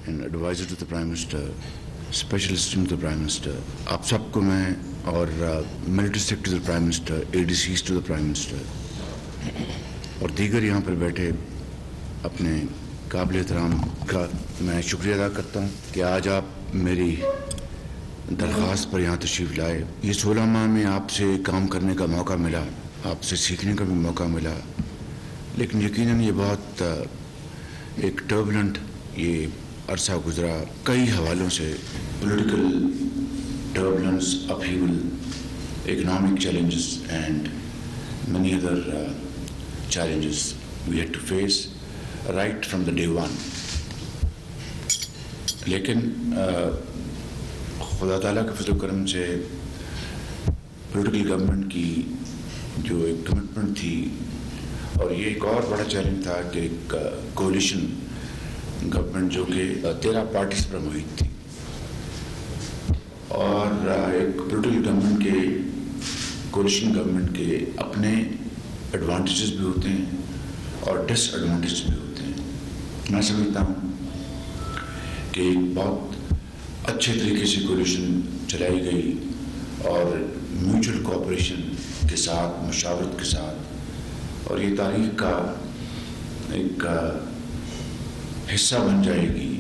and advisor to the Prime Minister, special assistant to the Prime Minister, آپ سب کو میں اور military secretary to the Prime Minister, ADCs to the Prime Minister اور دیگر یہاں پر بیٹھے اپنے قابل احترام کا میں شکریہ ادا کرتا ہوں کہ آج آپ میری درخواست پر یہاں تشریف لائے. یہ 16 ماہ میں آپ سے کام کرنے کا موقع ملا, آپ سے سیکھنے کا بھی موقع ملا, لیکن یقیناً یہ بہت ایک ٹربولنٹ یہ عرصہ گزرا. کئی حوالوں سے political turbulence, upheaval, economic challenges and many other challenges we had to face right from the day one. لیکن خدا تعالیٰ کے فضل و کرم سے پولیٹیکل گورنمنٹ کی جو ایک کمٹمنٹ تھی, اور یہ ایک اور بڑا چیلنج تھا کہ ایک کولیشن گورنمنٹ جو کہ 13 پارٹیز پر محیط تھی, اور ایک پولیٹیکل گورنمنٹ کے کولیشن گورنمنٹ کے اپنے ایڈوانٹیجز بھی ہوتے ہیں اور ڈس ایڈوانٹیجز بھی ہوتے ہیں. میں سمجھتا ہوں کہ ایک بہت اچھے طریقے سے کولیشن چلائی گئی اور میوچل کوآپریشن کے ساتھ, مشاورت کے ساتھ, اور یہ تاریخ کا ایک حصہ بن جائے گی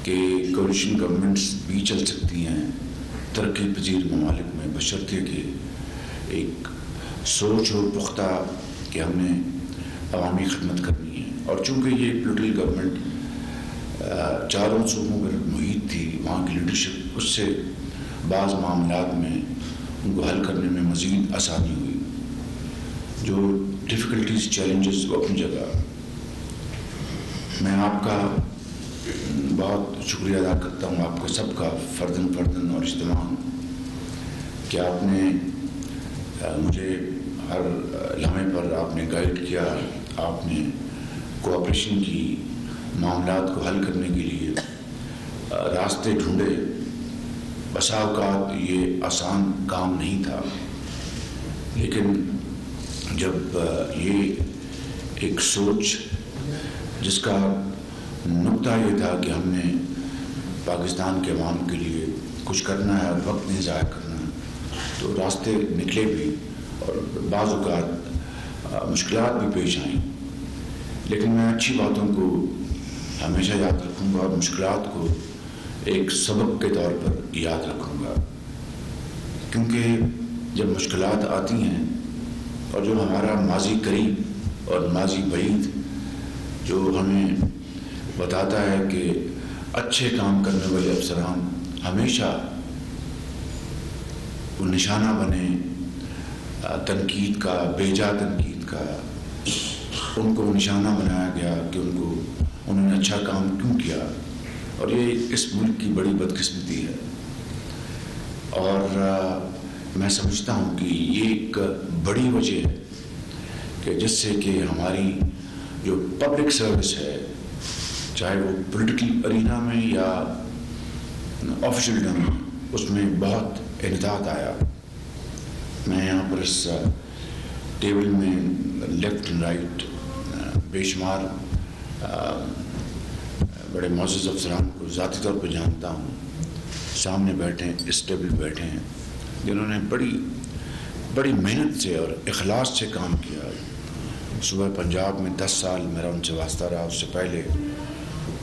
کہ کولیشن گورنمنٹس بھی چل سکتی ہیں ترقی پذیر ممالک میں, بشرطے کہ ایک سوچ اور پختہ کہ ہم نے عوامی خدمت کرنی ہے. اور چونکہ یہ پولیٹیکل گورنمنٹ چاروں صوبوں پر محیط تھی, وہاں کی لیڈرشپ, اس سے بعض معاملات میں ان کو حل کرنے میں مزید آسانی ہوئی. جو ڈیفیکلٹیز, چیلنجز وہ اپنی جگہ. میں آپ کا بہت شکریہ ادا کرتا ہوں, آپ کا سب کا فرداً اور اجتماعاً, کہ آپ نے مجھے ہر لمحے پر آپ نے گائیڈ کیا, آپ نے کوآپریشن کی, معاملات کو حل کرنے کے لیے راستے ڈھونڈے. بسا اوقات یہ آسان کام نہیں تھا, لیکن جب یہ ایک سوچ جس کا نقطہ یہ تھا کہ ہم نے پاکستان کے عوام کے لیے کچھ کرنا ہے اور وقت نہیں ضائع کرنا, تو راستے نکلے بھی اور بعض اوقات مشکلات بھی پیش آئیں. لیکن میں اچھی باتوں کو ہمیشہ یاد رکھوں گا اور مشکلات کو ایک سبق کے طور پر یاد رکھوں گا, کیونکہ جب مشکلات آتی ہیں اور جو ہمارا ماضی قریب اور ماضی بعید جو ہمیں بتاتا ہے کہ اچھے کام کرنے والے افسران ہمیشہ وہ نشانہ بنے تنقید کا, بیجا تنقید کا, ان کو نشانہ بنایا گیا کہ انہوں نے اچھا کام کیوں کیا, اور یہ اس ملک کی بڑی بدقسمتی ہے. اور میں سمجھتا ہوں کہ یہ ایک بڑی وجہ ہے کہ جس سے کہ ہماری جو پبلک سروس ہے, چاہے وہ پولیٹیکل ارینا میں یا آفیشل ڈم میں, اس میں بہت انحطاط آیا. میں یہاں پر اس ٹیبل میں لیفٹ اینڈ رائٹ بے شمار بڑے معزز افسران کو ذاتی طور پہ جانتا ہوں, سامنے بیٹھے ہیں, اس ٹیبل بیٹھے ہیں, جنہوں نے بڑی محنت سے اور اخلاص سے کام کیا. صوبہ پنجاب میں 10 سال میرا ان سے واسطہ رہا, اس سے پہلے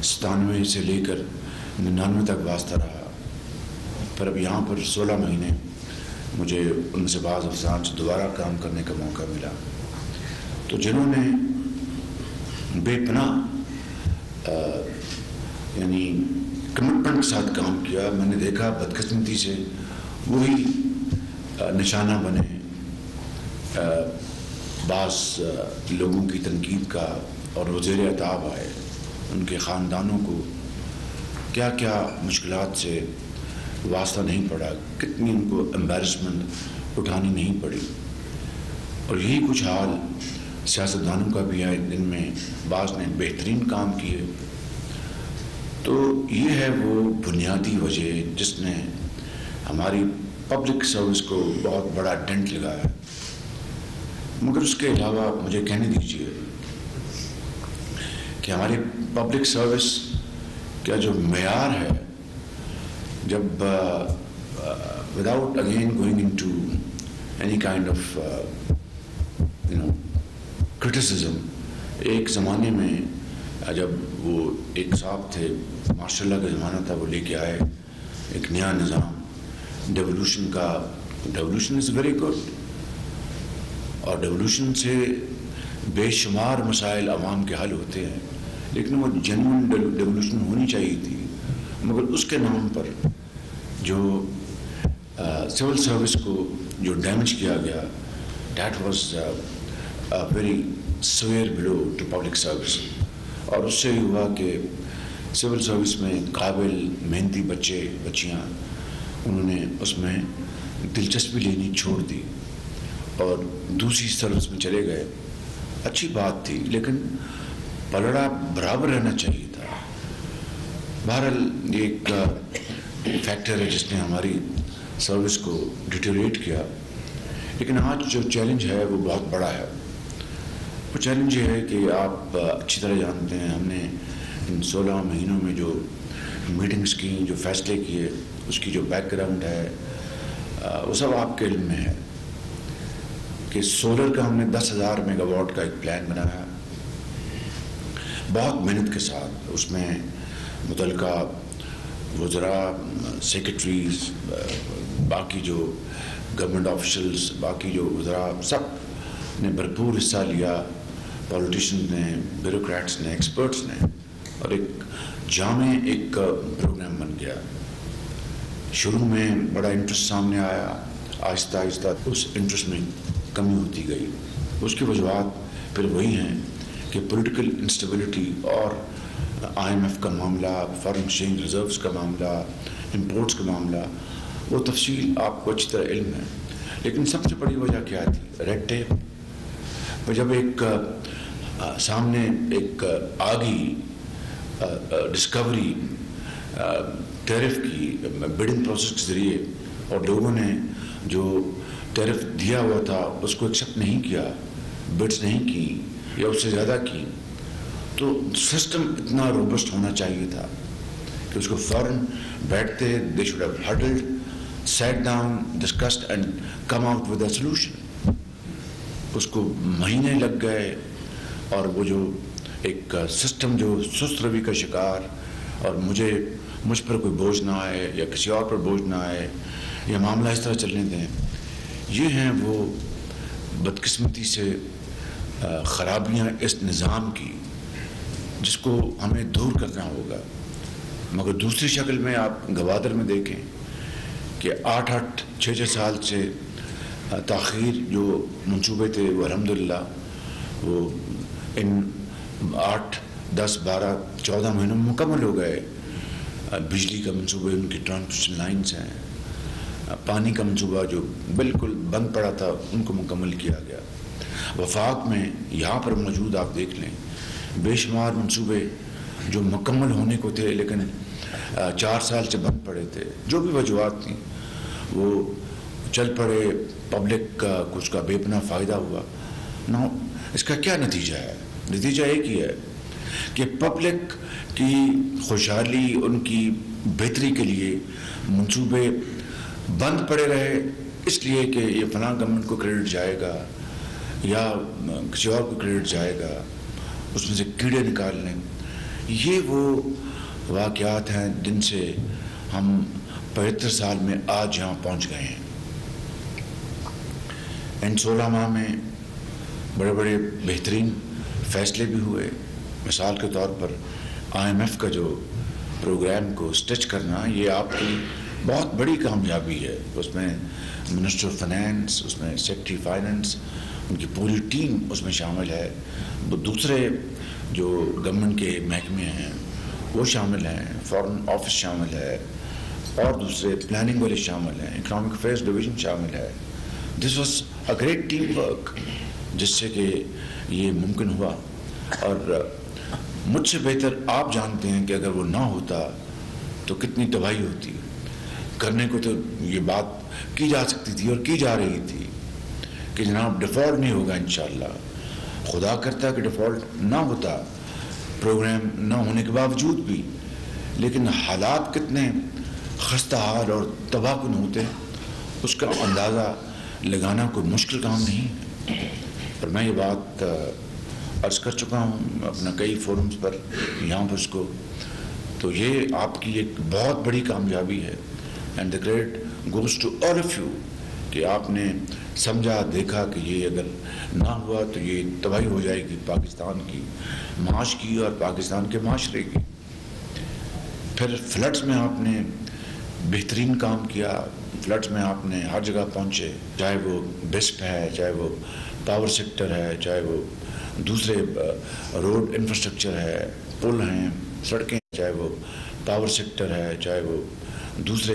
97 سے لے کر 99 تک واسطہ رہا, پھر اب یہاں پر 16 مہینے مجھے ان سے بعض افسران سے دوبارہ کام کرنے کا موقع ملا. تو جنہوں نے بے پناہ یعنی کمٹمنٹ کے ساتھ کام کیا, میں نے دیکھا بدقسمتی سے وہی نشانہ بنے بعض لوگوں کی تنقید کا اور وہ زیر عتاب آئے. ان کے خاندانوں کو کیا کیا مشکلات سے واسطہ نہیں پڑا, کتنی ان کو امبیرسمنٹ اٹھانی نہیں پڑی. اور یہی کچھ حال سیاستدانوں کا بھی ہے, جن میں بعض نے بہترین کام کیے. تو یہ ہے وہ بنیادی وجہ جس نے ہماری پبلک سروس کو بہت بڑا ڈنٹ لگایا. مگر اس کے علاوہ مجھے کہنے دیجیے کہ ہماری پبلک سروس کیا جو معیار ہے، جب without again going into any kind of criticism, ایک زمانے میں جب وہ ایک صاحب تھے، ماشاء اللہ کا زمانہ تھا، وہ لے کے آئے ایک نیا نظام ڈیولوشن کا. ڈیولوشن از ویری گڈ، اور ڈیولوشن سے بے شمار مسائل عوام کے حل ہوتے ہیں، لیکن وہ جنون ڈیولوشن ہونی چاہیے تھی. مگر اس کے نام پر جو سول سروس کو جو ڈیمیج کیا گیا، that was very severe blow to public service. اور اس سے یہ ہوا کہ سول سروس میں قابل محنتی بچے بچیاں انہوں نے اس میں دلچسپی لینی چھوڑ دی اور دوسری سروس میں چلے گئے. اچھی بات تھی، لیکن پلڑا برابر رہنا چاہیے تھا. بہرحال یہ ایک فیکٹر ہے جس نے ہماری سروس کو ڈیٹیریٹ کیا. لیکن آج جو چیلنج ہے وہ بہت بڑا ہے. وہ چیلنج یہ ہے کہ آپ اچھی طرح جانتے ہیں، ہم نے ان 16 مہینوں میں جو میٹنگز کی، جو فیصلے کیے، اس کی جو بیک گراؤنڈ ہے وہ سب آپ کے علم میں ہے کہ سولر کا ہم نے 10,000 میگا واٹ کا ایک پلان بنایا بہت محنت کے ساتھ. اس میں متعلقہ وزراء، سیکرٹریز، باقی جو گورنمنٹ آفیشلز، باقی جو وزراء، سب نے بھرپور حصہ لیا. پولیٹیشنز نے، بیوروکریٹس نے، ایکسپرٹس نے، اور ایک جامع ایک پروگرام بن گیا. شروع میں بڑا انٹرسٹ سامنے آیا، آہستہ آہستہ اس انٹرسٹ میں کمی ہوتی گئی. اس کی وجوہات پھر وہی ہیں کہ پولیٹیکل انسٹیبلٹی اور IMF کا معاملہ، فارن ایکسچینج ریزروز کا معاملہ، امپورٹس کا معاملہ، وہ تفصیل آپ کو اچھی طرح علم ہے. لیکن سب سے بڑی وجہ کیا تھی؟ Red tape. جب ایک سامنے ایک آگی ڈسکوری ٹیرف کی بڈنگ پروسیس کے ذریعے، اور لوگوں نے جو ٹیرف دیا ہوا تھا اس کو ایکسیپٹ نہیں کیا، بڈس نہیں کی یا اس سے زیادہ کی، تو سسٹم اتنا روبسٹ ہونا چاہیے تھا کہ اس کو فوراً بیٹھتے، they should have huddled, sat down, discussed and come out with a solution. اس کو مہینے لگ گئے، اور وہ جو ایک سسٹم جو سست روی کا شکار، اور مجھ پر کوئی بوجھ نہ آئے یا کسی اور پر بوجھ نہ آئے یا معاملہ اس طرح چلنے دیں، یہ ہیں وہ بدقسمتی سے خرابیاں اس نظام کی جس کو ہمیں دور کرنا ہوگا. مگر دوسری شکل میں آپ گوادر میں دیکھیں کہ 6 سال سے تاخیر جو منصوبے تھے وہ الحمدللہ وہ ان 8، 10، 12، 14 مہینوں میں مکمل ہو گئے. بجلی کا منصوبہ، ان کی ٹرانسمیشن لائنز ہیں، پانی کا منصوبہ جو بالکل بند پڑا تھا ان کو مکمل کیا گیا. وفاق میں یہاں پر موجود آپ دیکھ لیں بے شمار منصوبے جو مکمل ہونے کو تھے لیکن 4 سال سے بند پڑے تھے. جو بھی وجوہات تھیں وہ چل پڑے، پبلک کا کچھ کا بے پناہ فائدہ ہوا. نو اس کا کیا نتیجہ ہے؟ نتیجہ ایک ہی ہے کہ پبلک کی خوشحالی، ان کی بہتری کے لیے منصوبے بند پڑے رہے، اس لیے کہ یہ فلاں گورنمنٹ کو کریڈٹ جائے گا یا کسی اور کو کریڈٹ جائے گا، اس میں سے کیڑے نکال لیں. یہ وہ واقعات ہیں جن سے ہم 75 سال میں آج یہاں پہنچ گئے ہیں. ان 16 ماہ میں بڑے بڑے بہترین فیصلے بھی ہوئے. مثال کے طور پر IMF کا جو پروگرام کو سٹچ کرنا، یہ آپ کی بہت بڑی کامیابی ہے. اس میں منسٹر آف فائنانس، اس میں سیکرٹری فائنانس، ان کی پوری ٹیم اس میں شامل ہے. دوسرے جو گورنمنٹ کے محکمے ہیں وہ شامل ہیں، فارن آفس شامل ہے، اور دوسرے پلاننگ والے شامل ہیں، اکنامک افیئرز ڈویژن شامل ہے. This was a great team work جس سے کہ یہ ممکن ہوا. اور مجھ سے بہتر آپ جانتے ہیں کہ اگر وہ نہ ہوتا تو کتنی تباہی ہوتی. کرنے کو تو یہ بات کی جا سکتی تھی اور کی جا رہی تھی کہ جناب ڈیفالٹ نہیں ہوگا انشاءاللہ. خدا کرتا کہ ڈیفالٹ نہ ہوتا، پروگرام نہ ہونے کے باوجود بھی، لیکن حالات کتنے خستہ حال اور تباہ کن ہوتے ہیں اس کا اندازہ لگانا کوئی مشکل کام نہیں ہے. اور میں یہ بات عرض کر چکا ہوں اپنا کئی فورمز پر یہاں پر اس کو. تو یہ آپ کی ایک بہت بڑی کامیابی ہے and the credit goes to all of you کہ آپ نے سمجھا دیکھا کہ یہ اگر نہ ہوا تو یہ تباہی ہو جائے گی پاکستان کی معاش کی اور پاکستان کے معاشرے کی. پھر فلڈز میں آپ نے بہترین کام کیا. فلڈز میں آپ نے ہر جگہ پہنچے, چاہے وہ بسپ ہے, چاہے وہ پاور سیکٹر ہے, چاہے وہ دوسرے روڈ انفراسٹرکچر ہے, پل ہیں, سڑکیں, چاہے وہ پاور سیکٹر ہے, چاہے وہ دوسرے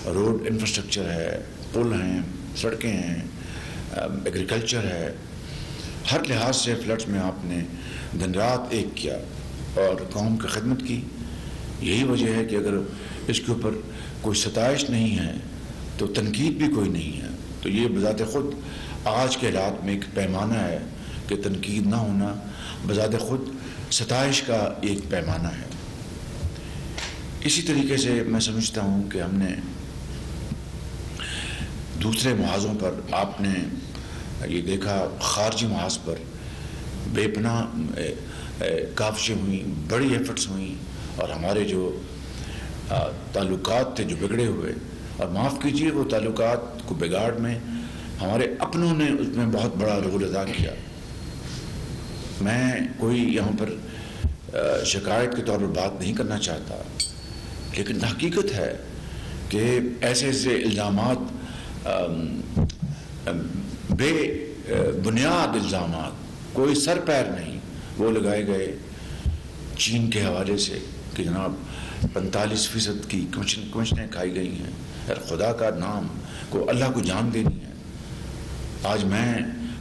روڈ انفراسٹرکچر ہے, پل ہیں, سڑکیں ہیں, ایگریکلچر ہے. ہر لحاظ سے فلڈز میں آپ نے دن رات ایک کیا اور قوم کی خدمت کی. یہی وجہ ہے کہ اگر اس کے اوپر کوئی ستائش نہیں ہے تو تنقید بھی کوئی نہیں ہے. تو یہ بذات خود آج کے حالات میں ایک پیمانہ ہے کہ تنقید نہ ہونا بذات خود ستائش کا ایک پیمانہ ہے. اسی طریقے سے میں سمجھتا ہوں کہ ہم نے دوسرے محاذوں پر آپ نے یہ دیکھا, خارجی محاذ پر بے پناہ کاوشیں ہوئیں, بڑی ایفرٹس ہوئیں, اور ہمارے جو تعلقات تھے جو بگڑے ہوئے, اور معاف کیجیے وہ تعلقات کو بگاڑ میں ہمارے اپنوں نے اس میں بہت بڑا رول ادا کیا. میں کوئی یہاں پر شکایت کے طور پر بات نہیں کرنا چاہتا, لیکن حقیقت ہے کہ ایسے ایسے الزامات, بے بنیاد الزامات, کوئی سر پیر نہیں, وہ لگائے گئے چین کے حوالے سے کہ جناب 45% کی کمشنیں کھائی گئی ہیں. یار خدا کا نام کو اللہ کو جان دینی ہے. آج میں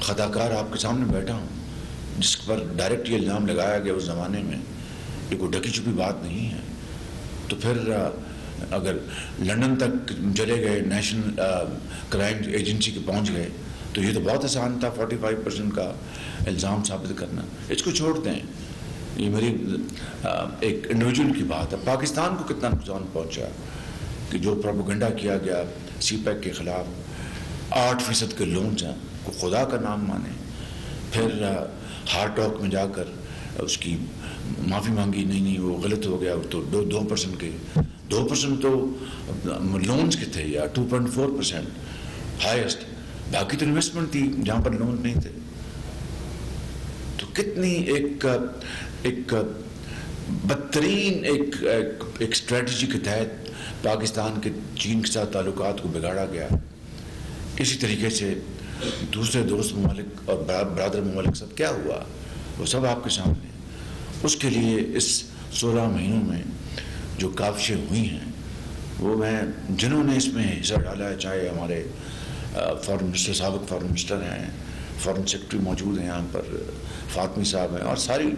خطا کار آپ کے سامنے بیٹھا ہوں جس پر ڈائریکٹ یہ الزام لگایا گیا اس زمانے میں, یہ کوئی ڈکی چھپی بات نہیں ہے. تو پھر اگر لندن تک چلے گئے, نیشنل کرائم ایجنسی کے پہنچ گئے, تو یہ تو بہت آسان تھا 45% کا الزام ثابت کرنا. اس کو چھوڑ دیں, یہ میری ایک انڈیویجول کی بات ہے. پاکستان کو کتنا نقصان پہنچا کہ جو پروپیگنڈا کیا گیا سی پیک کے خلاف, 8% کے لونز ہیں, کو خدا کا نام مانے. پھر ہارٹ ٹاک میں جا کر اس کی معافی مانگی, نہیں وہ غلط ہو گیا, تو 2% کے 2% تو لونز کے تھے, یا 2.4% ہائیسٹ, باقی تو انویسٹمنٹ تھی جہاں پر لون نہیں تھے. تو کتنی ایک بدترین ایک اسٹریٹجی کے تحت پاکستان کے چین کے ساتھ تعلقات کو بگاڑا گیا. اسی طریقے سے دوسرے دوست ممالک اور برادر ممالک سب کیا ہوا, وہ سب آپ کے سامنے. اس کے لیے اس 16 مہینوں میں جو کاوشیں ہوئی ہیں, وہ میں جنہوں نے اس میں حصہ ڈالا ہے, چاہے ہمارے فارن منسٹر, سابق فارن منسٹر ہیں, فارن سیکرٹری موجود ہیں یہاں پر, فاطمی صاحب ہیں, اور ساری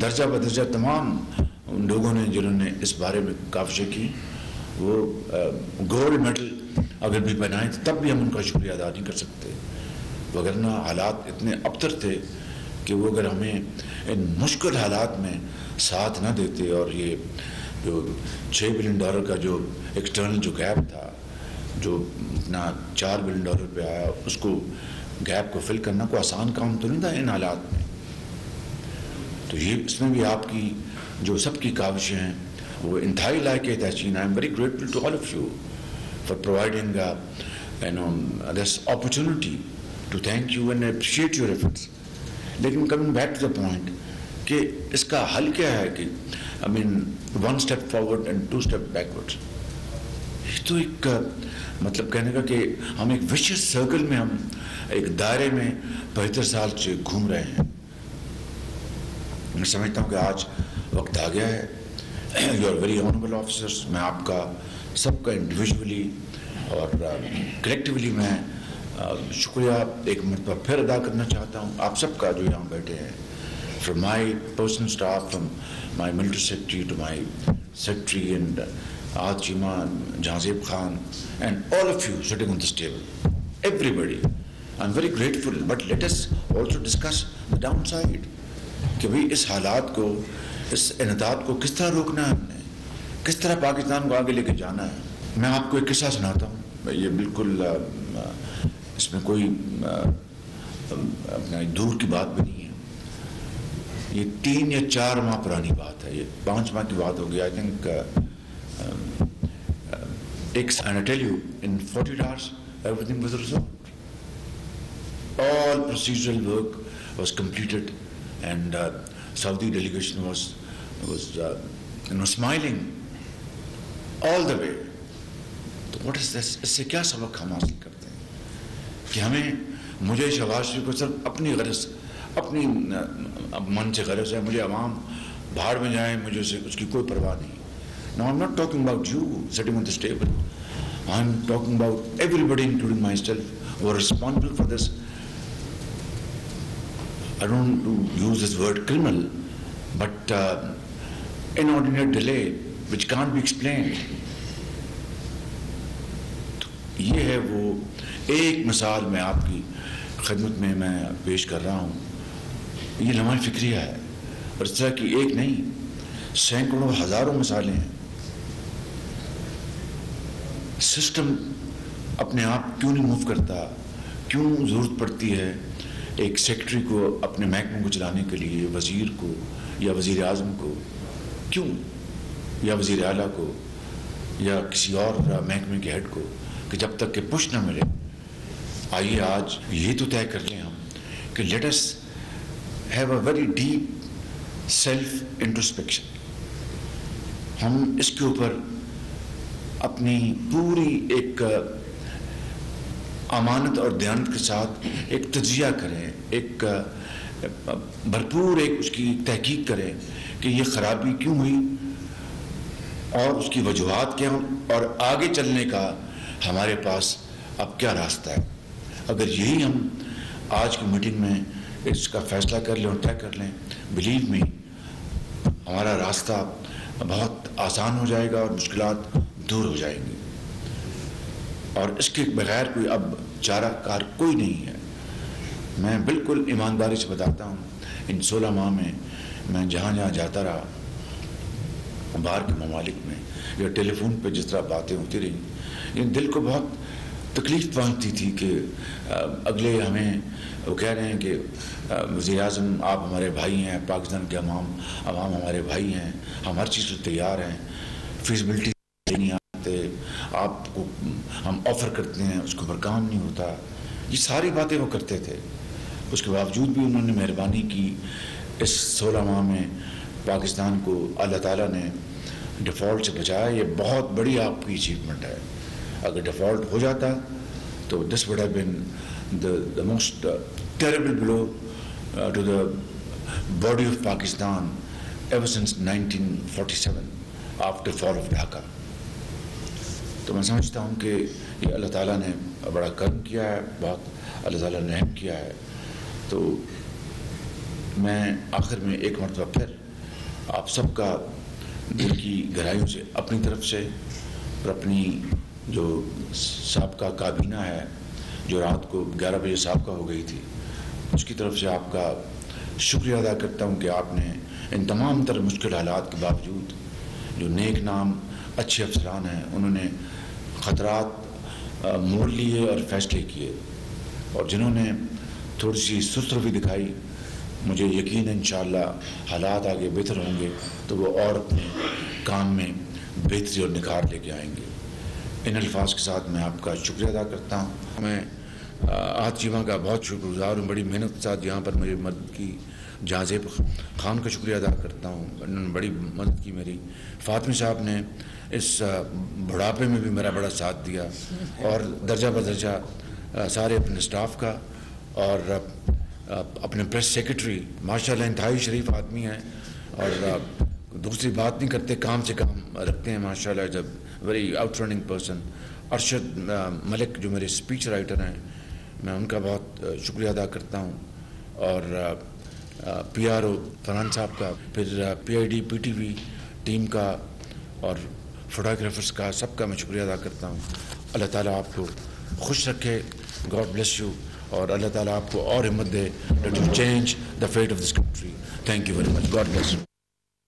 درجہ بدرجہ تمام ان لوگوں نے جنہوں نے اس بارے میں کاوشیں کی, وہ گولڈ میڈل اگر بھی پہنائیں تب بھی ہم ان کا شکریہ ادا نہیں کر سکتے. وگرنہ حالات اتنے ابتر تھے کہ وہ اگر ہمیں ان مشکل حالات میں ساتھ نہ دیتے, اور یہ جو $6 بلین کا جو ایکسٹرنل جو گیپ تھا, جو اپنا $4 بلین پہ آیا, اس کو گیپ کو فل کرنا کوئی آسان کام تو نہیں تھا ان حالات میں. تو یہ اس میں بھی آپ کی جو سب کی کاوشیں ہیں وہ انتہائی لائق تحسین. I am very grateful to all of you for providing this opportunity to thank you and appreciate your efforts. لیکن coming back to the point کہ اس کا حل کیا ہے کہ I mean 1 step forward and 2 step backward. یہ تو ایک مطلب کہنے کا کہ ہم ایک وشیس سرکل میں, ہم ایک دائرے میں 75 سال سے گھوم رہے ہیں. میں سمجھتا ہوں کہ آج وقت آ گیا ہے. You are very honourable officers. میں آپ کا سب کا انڈیویجولی اور کلیکٹیولی میں شکریہ ایک مرتبہ پھر ادا کرنا چاہتا ہوں آپ سب کا جو یہاں بیٹھے ہیں, from my personal staff, from my military secretary to my secretary and آج Cheema, Jahanzeb Khan, and all of you sitting on this table, everybody. I am very grateful. But let us also discuss the downside کہ بھائی اس حالات کو, اس انحطاط کو کس طرح روکنا ہے ہم نے. کس طرح پاکستان کو آگے لے کے جانا ہے. میں آپ کو ایک قصہ سناتا ہوں. یہ بالکل اس میں کوئی اپنا دور کی بات بھی نہیں ہے. یہ 3 یا 4 ماہ پرانی بات ہے. یہ 5 ماہ کی بات ہوگی. I think and I tell you, in 48 hours, everything was resolved. All procedural work was completed, and Saudi delegation was smiling all the way. So what is this? اس سے کیا سبق ہم حاصل کرتے ہیں کہ مجھے شہباز شریف کو صرف اپنی غرض، اپنی من سے غرض ہے. مجھے عوام بھاڑ میں جائیں، مجھے اس کی کوئی پرواہ نہیں. Now I'm not talking about you sitting on this table. I'm talking about everybody, including myself, who are responsible for this. I don't use this word criminal, but inordinate delay which can't be explained. یہ ہے وہ ایک مثال میں آپ کی خدمت میں پیش کر رہا ہوں. یہ لمحہ فکریہ ہے، اور اس طرح کی ایک نہیں، سینکڑوں ہزاروں مثالیں ہیں. سسٹم اپنے آپ کیوں نہیں موو کرتا؟ کیوں ضرورت پڑتی ہے ایک سیکرٹری کو اپنے محکمے کو چلانے کے لیے، وزیر کو یا وزیر اعظم کو، کیوں، یا وزیر اعلیٰ کو یا کسی اور محکمے کے ہیڈ کو، کہ جب تک کہ پش نہ ملے. آئیے آج یہ تو طے کر لیں ہم کہ let us have a very deep self introspection. ہم اس کے اوپر اپنی پوری ایک امانت اور دیانت کے ساتھ ایک تجزیہ کریں، ایک بھرپور ایک اس کی تحقیق کریں کہ یہ خرابی کیوں ہوئی اور اس کی وجوہات کیا ہوں، اور آگے چلنے کا ہمارے پاس اب کیا راستہ ہے. اگر یہی ہم آج کی میٹنگ میں اس کا فیصلہ کر لیں اور طے کر لیں، بلیو می، ہمارا راستہ بہت آسان ہو جائے گا اور مشکلات دور ہو جائیں گی. اور اس کے بغیر کوئی اب چارہ کار کوئی نہیں ہے. میں بالکل ایمانداری سے بتاتا ہوں، ان 16 ماہ میں جہاں جہاں جاتا رہا باہر کے ممالک میں، یا ٹیلی فون پہ جس طرح باتیں ہوتی رہیں، یہ دل کو بہت تکلیف پہنچتی تھی کہ اگلے ہمیں وہ کہہ رہے ہیں کہ وزیر اعظم آپ ہمارے بھائی ہیں، پاکستان کے عوام ہمارے بھائی ہیں، ہم ہر چیز سے تیار ہیں، فیزیبلٹی نہیں آتے، آپ کو ہم آفر کرتے ہیں، اس کے اوپر کام نہیں ہوتا. یہ ساری باتیں وہ کرتے تھے. اس کے باوجود بھی انہوں نے مہربانی کی. اس 16 ماہ میں پاکستان کو اللہ تعالیٰ نے ڈیفالٹ سے بچایا. یہ بہت بڑی آپ کی اچیومنٹ ہے. اگر ڈیفالٹ ہو جاتا تو this would have been the most terrible blow to the body of Pakistan ever since 1947 after fall of Dhaka. تو میں سمجھتا ہوں کہ یہ اللہ تعالیٰ نے بڑا کرم کیا ہے، بہت اللہ تعالیٰ نے رحم کیا ہے. تو میں آخر میں ایک مرتبہ پھر آپ سب کا دل کی گہرائیوں سے اپنی طرف سے اور اپنی جو سابقہ کابینہ ہے جو رات کو 11 بجے سابقہ ہو گئی تھی، اس کی طرف سے آپ کا شکریہ ادا کرتا ہوں کہ آپ نے ان تمام تر مشکل حالات کے باوجود جو نیک نام اچھے افسران ہیں انہوں نے خطرات مول لیے اور فیصلے کیے، اور جنہوں نے تھوڑی سی سست روی دکھائی، مجھے یقین ہے انشاءاللہ حالات آگے بہتر ہوں گے تو وہ اور اپنے کام میں بہتری اور نکھار لے کے آئیں گے. ان الفاظ کے ساتھ میں آپ کا شکریہ ادا کرتا ہوں. میں آج چیمہ کا بہت شکر گزار ہوں. بڑی محنت کے ساتھ یہاں پر مجھے مدد کی. جہاں زیب خان کا شکریہ ادا کرتا ہوں، انہوں نے بڑی مدد کی میری. فاطمی صاحب نے اس بڑھاپے میں بھی میرا بڑا ساتھ دیا، اور درجہ بدرجہ سارے اپنے سٹاف کا، اور اپنے پریس سیکرٹری ماشاءاللہ انتہائی شریف آدمی ہیں، اور دوسری بات نہیں کرتے، کام سے کام رکھتے ہیں ماشاءاللہ. جب very out running person. Arshad Malik جو میرے اسپیچ رائٹر ہیں، میں ان کا بہت شکریہ ادا کرتا ہوں. اور PRO فرحان صاحب کا، پھر PID PTV ٹیم کا اور فوٹوگرافرس کا، سب کا میں شکریہ ادا کرتا ہوں. اللہ تعالیٰ آپ کو خوش رکھے. God bless you. اور اللہ تعالیٰ آپ کو اور ہمت دے to change the fate of this country. Thank you very much. God bless you.